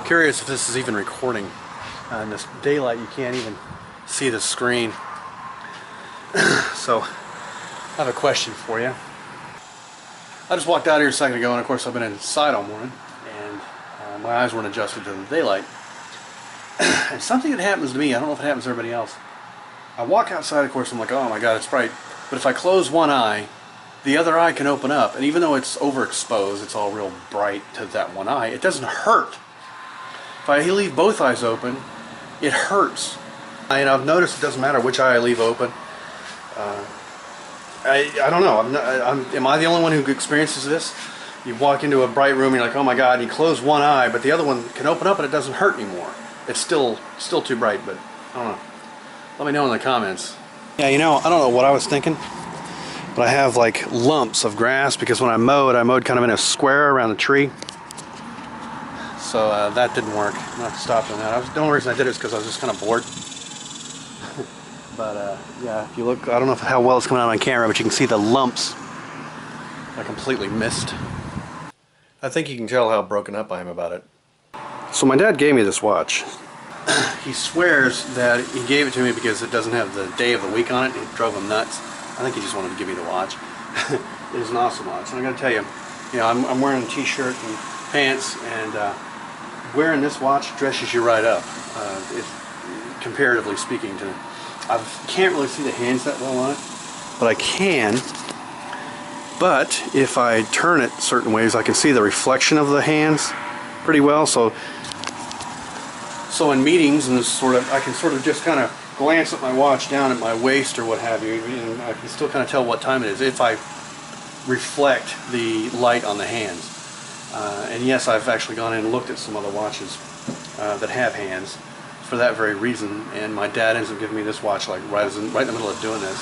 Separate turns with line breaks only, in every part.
Curious if this is even recording. In this daylight you can't even see the screen. So I have a question for you. I just walked out here a second ago, and of course I've been inside all morning, and my eyes weren't adjusted to the daylight. And something that happens to me, I don't know if it happens to everybody else. I walk outside, of course, I'm like, oh my god, it's bright. But if I close one eye, the other eye can open up, and even though it's overexposed, it's all real bright to that one eye, it doesn't hurt. If I leave both eyes open, it hurts. And I've noticed it doesn't matter which eye I leave open. I don't know. Am I the only one who experiences this? You walk into a bright room and you're like, oh my god, and you close one eye, but the other one can open up and it doesn't hurt anymore. It's still too bright, but I don't know. Let me know in the comments. Yeah, you know, I don't know what I was thinking, but I have like lumps of grass because when I mowed kind of in a square around the tree. So that didn't work. I'm not stopping that. The only reason I did it is because I was just kind of bored. But yeah, if you look, I don't know how well it's coming out on camera, but you can see the lumps. I completely missed. I think you can tell how broken up I am about it. So my dad gave me this watch. He swears that he gave it to me because it doesn't have the day of the week on it. It drove him nuts. I think he just wanted to give me the watch. It is an awesome watch. And I gotta tell you, I'm wearing a t-shirt and pants, and wearing this watch dresses you right up. Comparatively speaking I can't really see the hands that well on it, but I can. But if I turn it certain ways, I can see the reflection of the hands pretty well. So in meetings and I can sort of just kind of glance at my watch down at my waist or what have you, and I can still kind of tell what time it is if I reflect the light on the hands. And yes, I've actually gone in and looked at some other watches that have hands for that very reason, and my dad ends up giving me this watch like right in the middle of doing this.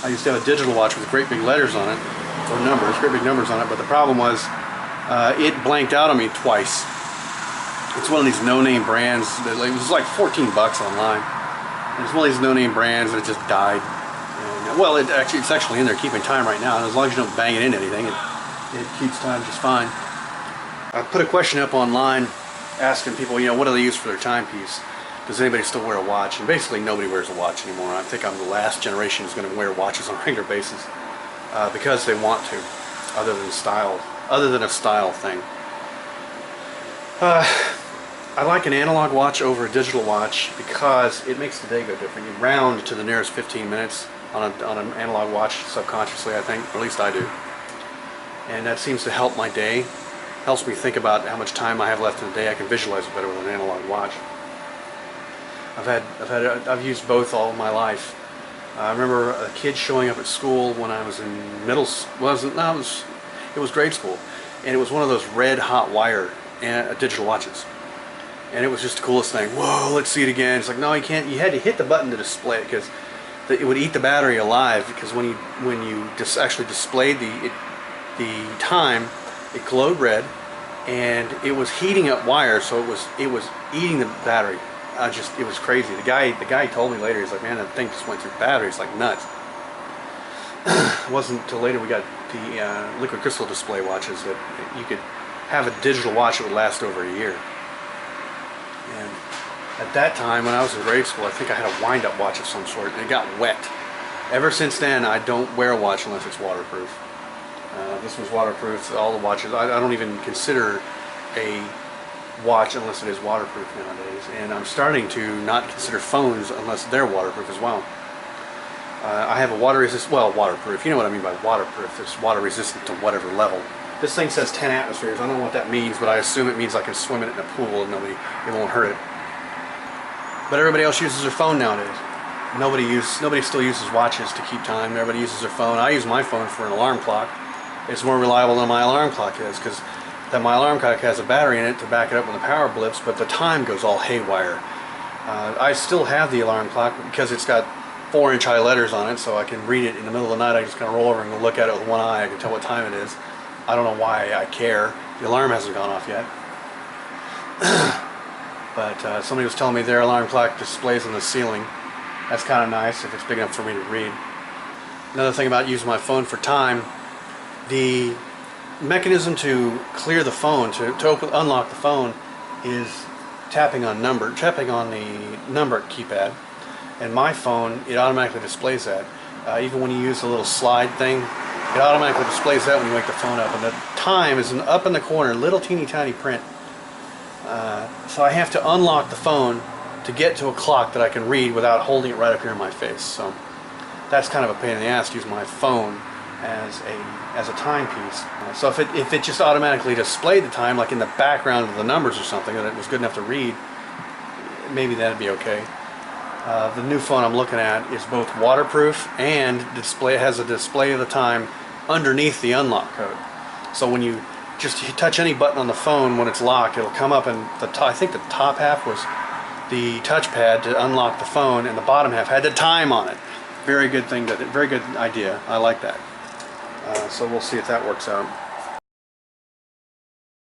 I used to have a digital watch with great big letters on it, or numbers, great big numbers on it, but the problem was it blanked out on me twice. It's one of these no-name brands. It was like 14 bucks online. And it's one of these no-name brands, and it just died. And, well, it's actually in there keeping time right now, and as long as you don't bang it into anything, it keeps time just fine. I put a question up online asking people, what do they use for their timepiece? Does anybody still wear a watch? And basically nobody wears a watch anymore. I think I'm the last generation who's going to wear watches on a regular basis because they want to, other than a style thing. I like an analog watch over a digital watch because it makes the day go different. You round to the nearest 15 minutes on an analog watch subconsciously, I think, or at least I do. And that seems to help my day. Helps me think about how much time I have left in the day. I can visualize it better with an analog watch. I've used both all of my life. I remember a kid showing up at school when I was in middle school. It was grade school, and it was one of those red hot wire digital watches, and it was just the coolest thing. Whoa, let's see it again. It's like, no, you can't. You had to hit the button to display it because it would eat the battery alive. Because when you actually displayed the time, it glowed red, and it was heating up wire, so it was eating the battery. It was crazy. The guy told me later, he's like, man, that thing just went through batteries like nuts. It wasn't until later we got the liquid crystal display watches that you could have a digital watch that would last over a year. And at that time, when I was in grade school, I think I had a wind-up watch of some sort, and it got wet. Ever since then, I don't wear a watch unless it's waterproof. This was waterproof. All the watches, I don't even consider a watch unless it is waterproof nowadays. And I'm starting to not consider phones unless they're waterproof as well. I have a waterproof. You know what I mean by waterproof. It's water resistant to whatever level. This thing says 10 atmospheres. I don't know what that means, but I assume it means I can swim in it in a pool and it won't hurt it. But everybody else uses their phone nowadays. Nobody still uses watches to keep time. Everybody uses their phone. I use my phone for an alarm clock. It's more reliable than my alarm clock is because my alarm clock has a battery in it to back it up when the power blips, but the time goes all haywire. I still have the alarm clock because it's got 4-inch high letters on it, so I can read it in the middle of the night. I just kind of roll over and look at it with one eye. I can tell what time it is. I don't know why I care. The alarm hasn't gone off yet. But somebody was telling me their alarm clock displays on the ceiling. That's kind of nice if it's big enough for me to read. Another thing about using my phone for time, the mechanism to clear the phone, to unlock the phone, is tapping on the number keypad, and my phone, it automatically displays that. Even when you use the little slide thing, it automatically displays that when you wake the phone up, and the time is up in the corner, little teeny tiny print. So I have to unlock the phone to get to a clock that I can read without holding it right up here in my face. So that's kind of a pain in the ass to use my phone as a timepiece. So if it just automatically displayed the time, like in the background of the numbers or something, that it was good enough to read, maybe that'd be okay. The new phone I'm looking at is both waterproof and has a display of the time underneath the unlock code. So when you just touch any button on the phone when it's locked, it'll come up, and I think the top half was the touchpad to unlock the phone, and the bottom half had the time on it. Very good idea. I like that. So we'll see if that works out.